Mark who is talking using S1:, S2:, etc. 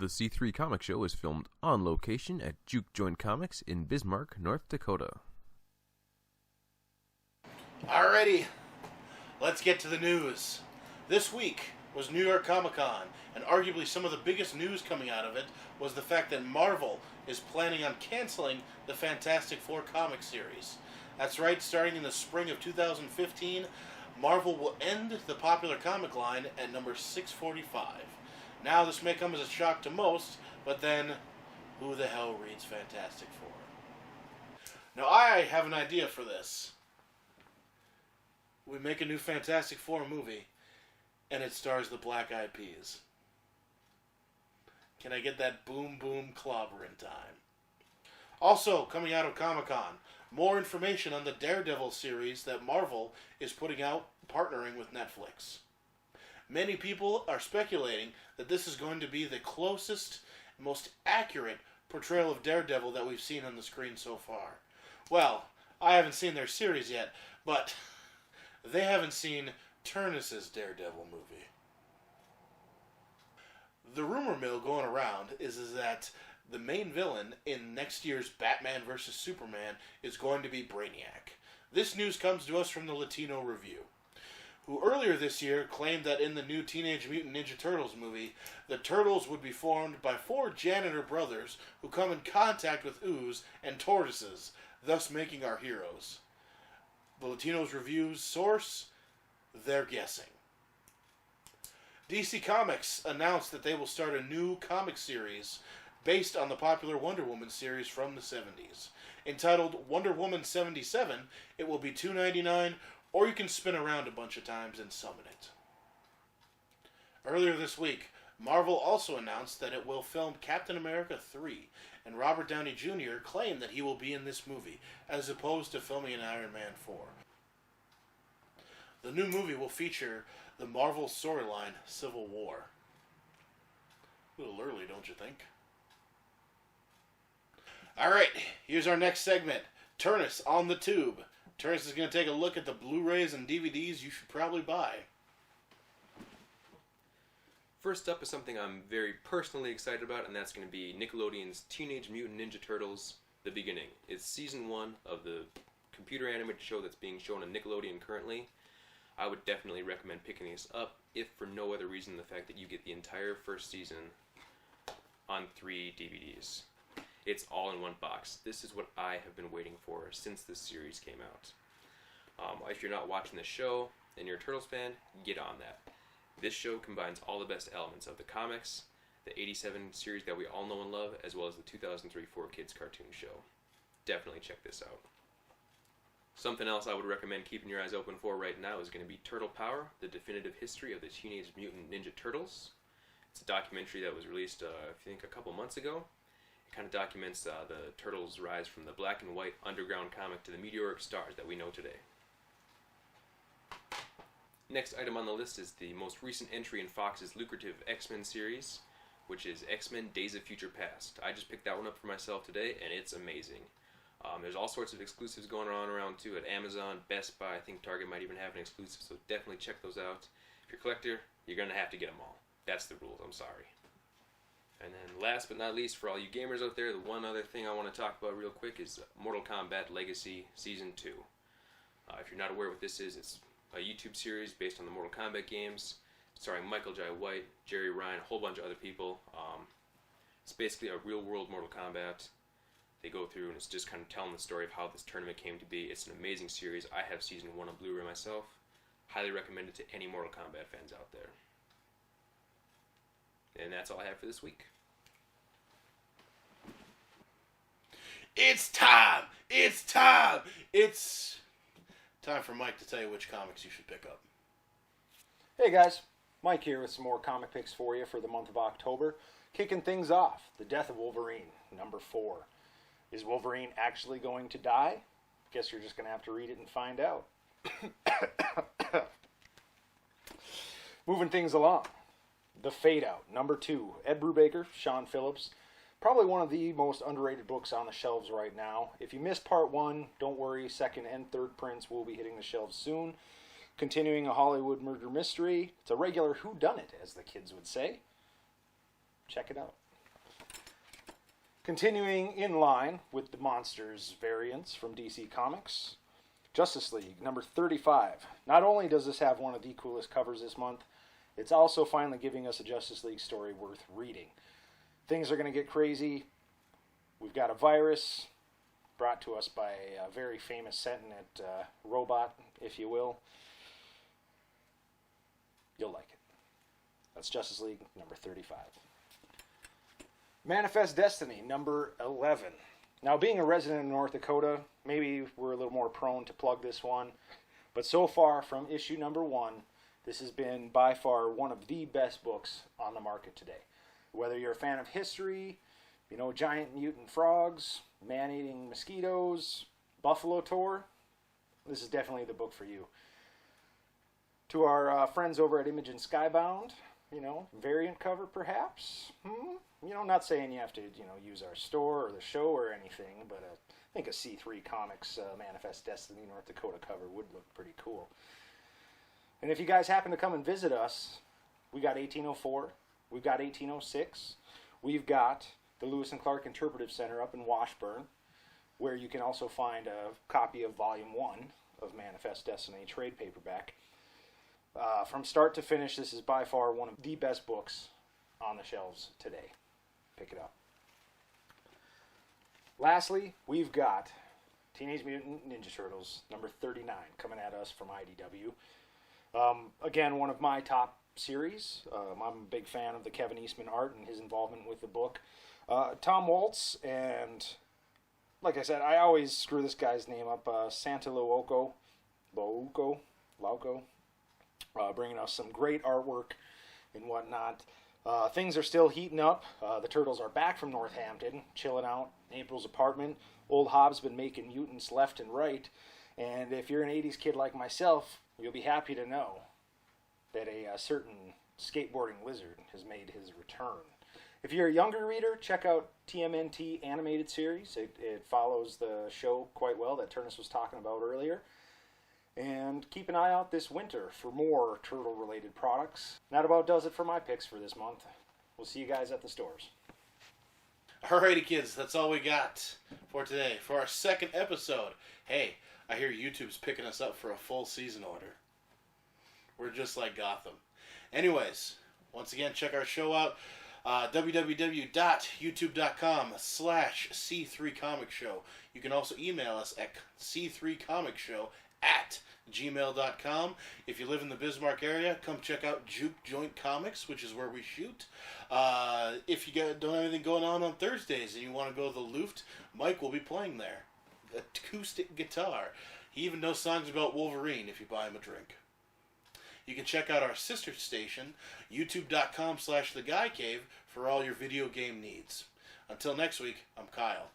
S1: The C3 Comic Show is filmed on location at Juke Joint Comics in Bismarck, North Dakota.
S2: Alrighty, let's get to the news. This week was New York Comic Con, and arguably some of the biggest news coming out of it was the fact that Marvel is planning on canceling the Fantastic Four comic series. That's right, starting in the spring of 2015, Marvel will end the popular comic line at number 645. Now, this may come as a shock to most, but then, who the hell reads Fantastic Four? Now, I have an idea for this. We make a new Fantastic Four movie, and it stars the Black Eyed Peas. Can I get that boom boom clobber in time? Also, coming out of Comic-Con, more information on the Daredevil series that Marvel is putting out, partnering with Netflix. Many people are speculating that this is going to be the closest, most accurate portrayal of Daredevil that we've seen on the screen so far. Well, I haven't seen their series yet, but they haven't seen Turnus's Daredevil movie. The rumor mill going around is that the main villain in next year's Batman vs. Superman is going to be Brainiac. This news comes to us from the Latino Review, who earlier this year claimed that in the new Teenage Mutant Ninja Turtles movie, the Turtles would be formed by 4 janitor brothers who come in contact with ooze and tortoises, thus making our heroes. The Latino's Review's source? They're guessing. DC Comics announced that they will start a new comic series based on the popular Wonder Woman series from the 70s. Entitled Wonder Woman 77, it will be $2.99, or you can spin around a bunch of times and summon it. Earlier this week, Marvel also announced that it will film Captain America 3, and Robert Downey Jr. claimed that he will be in this movie, as opposed to filming an Iron Man 4. The new movie will feature the Marvel storyline Civil War. A little early, don't you think? Alright, here's our next segment, Turnus on the Tube. Turnus is going to take a look at the Blu-rays and DVDs you should probably buy.
S3: First up is something I'm very personally excited about, and that's going to be Nickelodeon's Teenage Mutant Ninja Turtles: The Beginning. It's season 1 of the computer animated show that's being shown on Nickelodeon currently. I would definitely recommend picking this up, if for no other reason than the fact that you get the entire first season on 3 DVDs. It's all in one box. This is what I have been waiting for since this series came out. If you're not watching the show and you're a Turtles fan, get on that. This show combines all the best elements of the comics, the 87 series that we all know and love, as well as the 2003 4Kids cartoon show. Definitely check this out. Something else I would recommend keeping your eyes open for right now is going to be Turtle Power, the definitive history of the Teenage Mutant Ninja Turtles. It's a documentary that was released, I think, a couple months ago. It kind of documents the Turtles' rise from the black and white underground comic to the meteoric stars that we know today. Next item on the list is the most recent entry in Fox's lucrative X-Men series, which is X-Men Days of Future Past. I just picked that one up for myself today, and it's amazing. There's all sorts of exclusives going on around too at Amazon, Best Buy. I think Target might even have an exclusive, so definitely check those out. If you're a collector, you're going to have to get them all. That's the rules, I'm sorry. And then last but not least, for all you gamers out there, the one other thing I want to talk about real quick is Mortal Kombat Legacy Season 2. If you're not aware what this is, it's a YouTube series based on the Mortal Kombat games, starring Michael Jai White, Jerry Ryan, a whole bunch of other people. It's basically a real-world Mortal Kombat. They go through, and it's just kind of telling the story of how this tournament came to be. It's an amazing series. I have Season 1 on Blu-ray myself. Highly recommend it to any Mortal Kombat fans out there. And that's all I have for this week.
S2: It's time! It's time! It's time for Mike to tell you which comics you should pick up.
S4: Hey guys, Mike here with some more comic picks for you for the month of October. Kicking things off, The Death of Wolverine, number 4. Is Wolverine actually going to die? Guess you're just going to have to read it and find out. Moving things along. The Fade Out, number 2. Ed Brubaker, Sean Phillips. Probably one of the most underrated books on the shelves right now. If you missed part 1, don't worry. Second and third prints will be hitting the shelves soon. Continuing a Hollywood murder mystery. It's a regular whodunit, as the kids would say. Check it out. Continuing in line with the Monsters variants from DC Comics, Justice League, number 35. Not only does this have one of the coolest covers this month, it's also finally giving us a Justice League story worth reading. Things are going to get crazy. We've got a virus brought to us by a very famous sentient robot, if you will. You'll like it. That's Justice League, number 35. Manifest Destiny, number 11. Now, being a resident of North Dakota, maybe we're a little more prone to plug this one. But so far, from issue number 1, this has been by far one of the best books on the market today. Whether you're a fan of history, you know, giant mutant frogs, man-eating mosquitoes, buffalo tour, this is definitely the book for you. To our friends over at Image and Skybound, you know, variant cover perhaps. You know, not saying you have to, you know, use our store or the show or anything, but I think a C3 Comics Manifest Destiny North Dakota cover would look pretty cool. And if you guys happen to come and visit us, we got 1804, we've got 1806, we've got the Lewis and Clark Interpretive Center up in Washburn, where you can also find a copy of Volume 1 of Manifest Destiny trade paperback. From start to finish, this is by far one of the best books on the shelves today. Pick it up. Lastly, we've got Teenage Mutant Ninja Turtles, number 39, coming at us from IDW. Again, one of my top series. I'm a big fan of the Kevin Eastman art and his involvement with the book. Tom Waltz, and like I said, I always screw this guy's name up, Santalauco, bringing us some great artwork and whatnot. Things are still heating up. The Turtles are back from Northampton, chilling out in April's apartment. Old Hobbs been making mutants left and right. And if you're an 80s kid like myself, you'll be happy to know that a certain skateboarding lizard has made his return. If you're a younger reader, check out TMNT animated series. It follows the show quite well that Turnus was talking about earlier. And keep an eye out this winter for more turtle-related products. That about does it for my picks for this month. We'll see you guys at the stores.
S2: Alrighty, kids, that's all we got for today. For our second episode, hey, I hear YouTube's picking us up for a full season order. We're just like Gotham. Anyways, once again, check our show out. www.youtube.com/C3comicshow. You can also email us at c3comicshow@gmail.com. If you live in the Bismarck area, come check out Juke Joint Comics, which is where we shoot. If you don't have anything going on Thursdays and you want to go to the Luft, Mike will be playing there. Acoustic guitar. He even knows songs about Wolverine if you buy him a drink. You can check out our sister station, youtube.com/theguycave, for all your video game needs. Until next week, I'm Kyle.